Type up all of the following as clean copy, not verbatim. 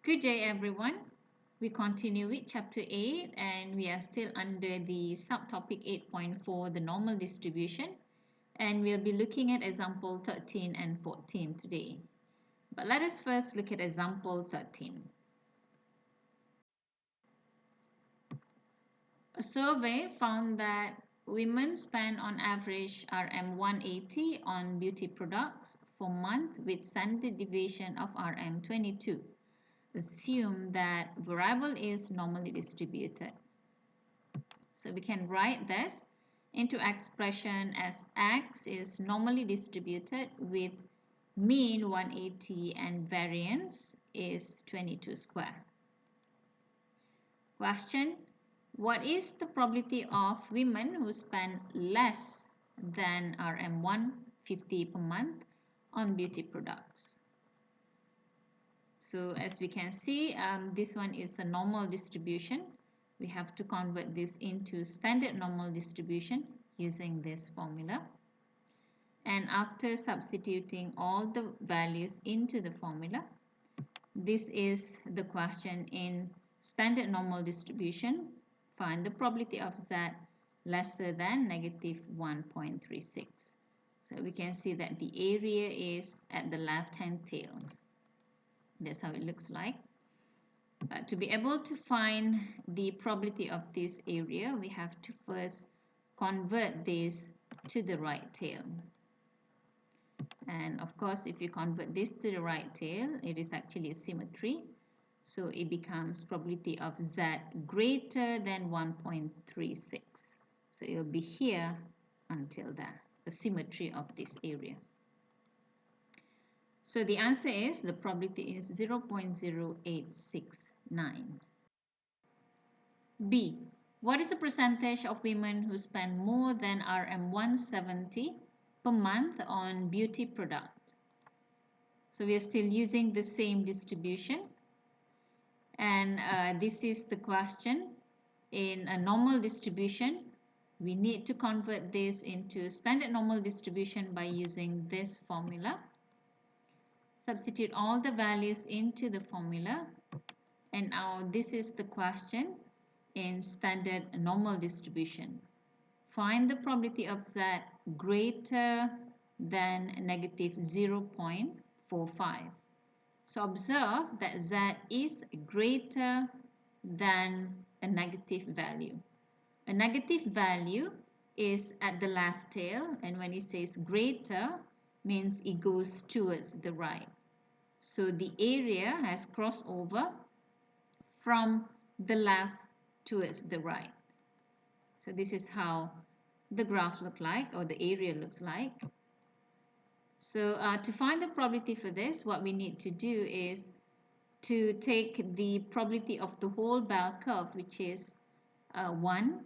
Good day, everyone. We continue with Chapter 8 and we are still under the subtopic 8.4, the normal distribution. And we'll be looking at example 13 and 14 today. But let us first look at example 13. A survey found that women spend on average RM 180 on beauty products for a month with standard deviation of RM 22. Assume that variable is normally distributed. So we can write this into expression as x is normally distributed with mean 180 and variance is 22 square. Question: what is the probability of women who spend less than RM 150 per month on beauty products? So as we can see, this one is a normal distribution. We have to convert this into standard normal distribution using this formula. And after substituting all the values into the formula, this is the question in standard normal distribution. Find the probability of Z lesser than negative 1.36. So we can see that the area is at the left-hand tail. That's how it looks like. To be able to find the probability of this area, we have to first convert this to the right tail. And of course, if you convert this to the right tail, it is actually a symmetry. So it becomes probability of Z greater than 1.36. So it will be here until there, the symmetry of this area. So the answer is, the probability is 0.0869. B. What is the percentage of women who spend more than RM 170 per month on beauty product? So we are still using the same distribution. And this is the question. In a normal distribution, we need to convert this into standard normal distribution by using this formula. Substitute all the values into the formula, and now this is the question in standard normal distribution. Find the probability of Z greater than negative 0.45. So observe that Z is greater than a negative value. A negative value is at the left tail, and when it says greater, means it goes towards the right. So the area has crossed over from the left towards the right. So this is how the graph looks like, or the area looks like. So to find the probability for this, what we need to do is to take the probability of the whole bell curve, which is 1,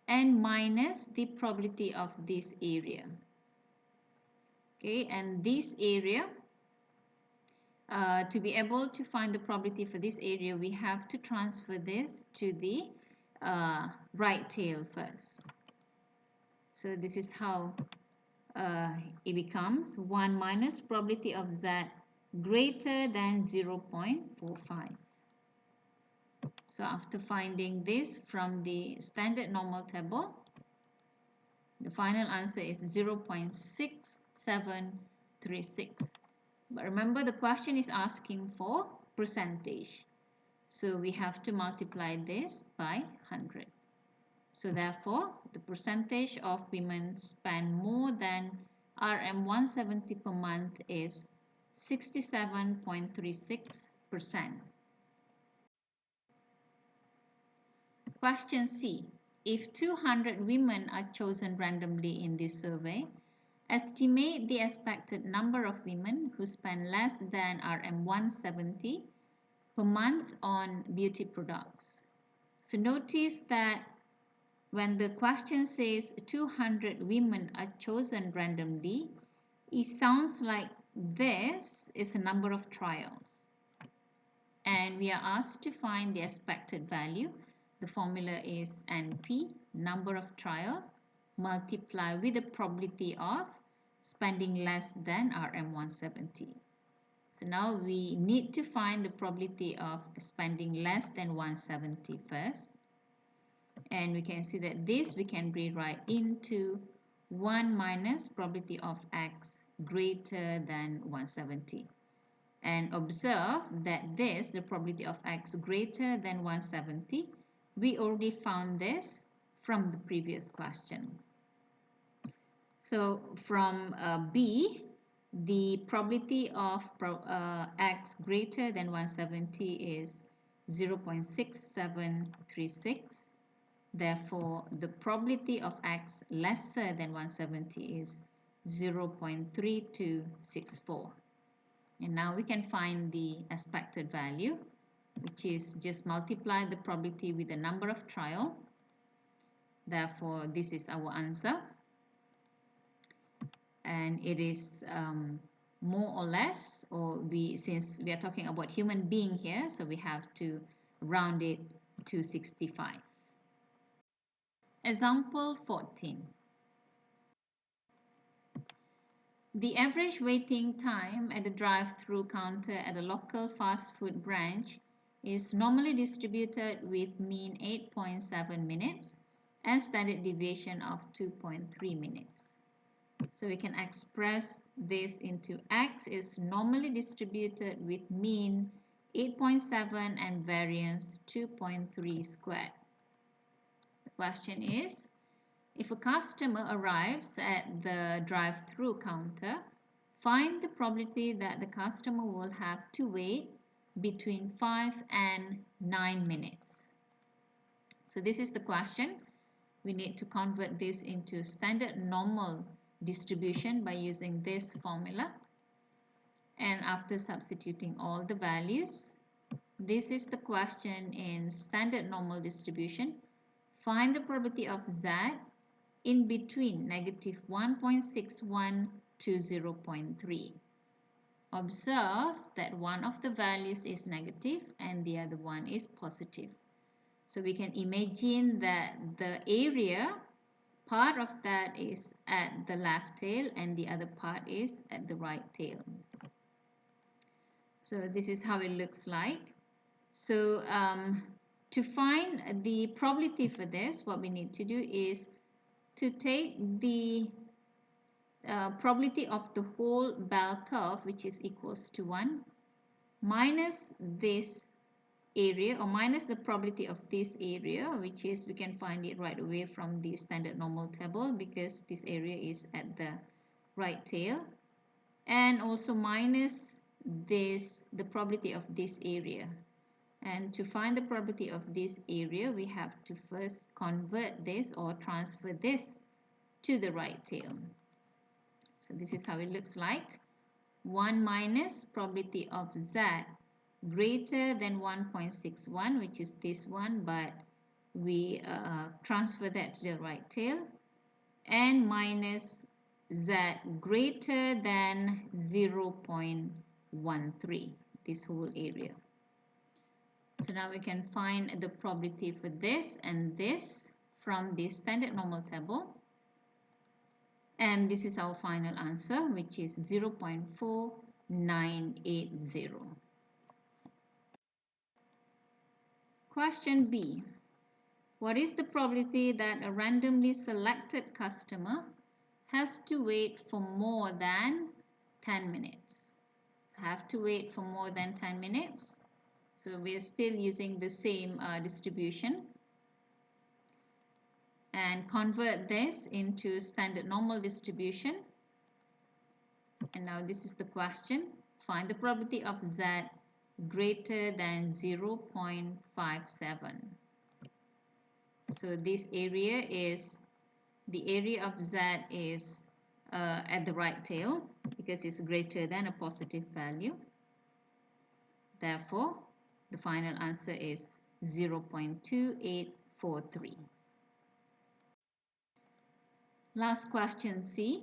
and minus the probability of this area. Okay, and this area, to be able to find the probability for this area, we have to transfer this to the right tail first. So this is how it becomes 1 minus probability of Z greater than 0.45. So after finding this from the standard normal table, the final answer is 0.6736. But remember, the question is asking for percentage. So we have to multiply this by 100. So therefore, the percentage of women spend more than RM 170 per month is 67.36%. Question C. If 200 women are chosen randomly in this survey, estimate the expected number of women who spend less than RM 170 per month on beauty products. So notice that when the question says 200 women are chosen randomly, it sounds like this is a number of trials. And we are asked to find the expected value. The formula is NP, number of trial, multiply with the probability of spending less than RM 170. So now we need to find the probability of spending less than 170 first. And we can see that this we can rewrite into 1 minus probability of x greater than 170. And observe that this, the probability of x greater than 170, we already found this from the previous question. So from B, the probability of x greater than 170 is 0.6736. Therefore, the probability of x lesser than 170 is 0.3264. And now we can find the expected value, which is just multiply the probability with the number of trial. Therefore, this is our answer. And it is more or less, or since we are talking about human being here, so we have to round it to 65. Example 14. The average waiting time at the drive-through counter at a local fast food branch is normally distributed with mean 8.7 minutes and standard deviation of 2.3 minutes. So we can express this into x is normally distributed with mean 8.7 and variance 2.3 squared. The question is, if a customer arrives at the drive-through counter, find the probability that the customer will have to wait between 5 and 9 minutes. So this is the question. We need to convert this into standard normal distribution by using this formula. And after substituting all the values, this is the question in standard normal distribution. Find the probability of z in between negative 1.61 to 0.3. Observe that one of the values is negative and the other one is positive. So we can imagine that the area, part of that is at the left tail and the other part is at the right tail. So this is how it looks like. So to find the probability for this, what we need to do is to take the probability of the whole bell curve, which is equals to 1, minus this area, or minus the probability of this area, which is, we can find it right away from the standard normal table because this area is at the right tail, and also minus this, the probability of this area. And to find the probability of this area, we have to first convert this or transfer this to the right tail. So this is how it looks like. 1 minus probability of z greater than 1.61, which is this one, but we transfer that to the right tail, and minus z greater than 0.13, this whole area. So now we can find the probability for this and this from the standard normal table. And this is our final answer, which is 0.4980. Question B. What is the probability that a randomly selected customer has to wait for more than 10 minutes? So have to wait for more than 10 minutes. So we are still using the same distribution. And convert this into standard normal distribution. And now this is the question. Find the probability of z greater than 0.57. So this area is, the area of z is at the right tail because it's greater than a positive value. Therefore, the final answer is 0.2843. Last question C.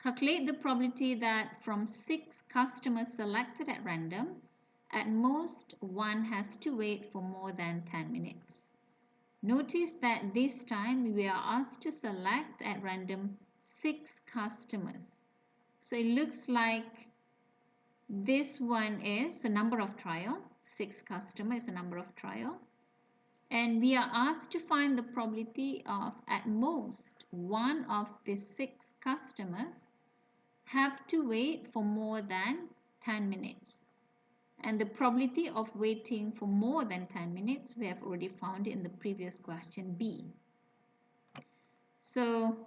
Calculate the probability that from 6 customers selected at random, at most one has to wait for more than 10 minutes. Notice that this time we are asked to select at random 6 customers. So it looks like This one is the number of trial. 6 customer is the number of trial. And we are asked to find the probability of at most one of the 6 customers have to wait for more than 10 minutes. And the probability of waiting for more than 10 minutes we have already found in the previous question B. So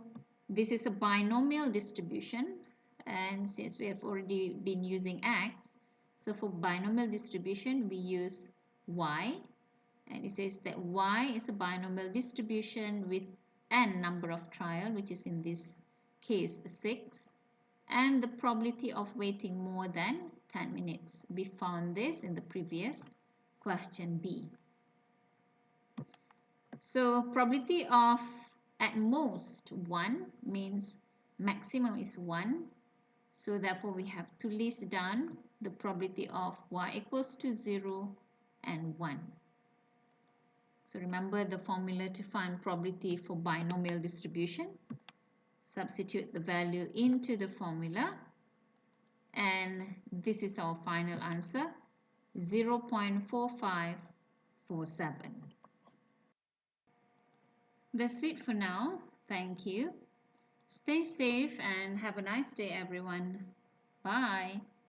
this is a binomial distribution, and since we have already been using X, so for binomial distribution we use Y, and it says that Y is a binomial distribution with n number of trial, which is in this case 6, and the probability of waiting more than 10 minutes. We found this in the previous question B. So probability of at most 1 means maximum is 1. So therefore we have to list down the probability of y equals to 0 and 1. So remember the formula to find probability for binomial distribution. Substitute the value into the formula, and this is our final answer, 0.4547. That's it for now. Thank you. Stay safe and have a nice day, everyone. Bye.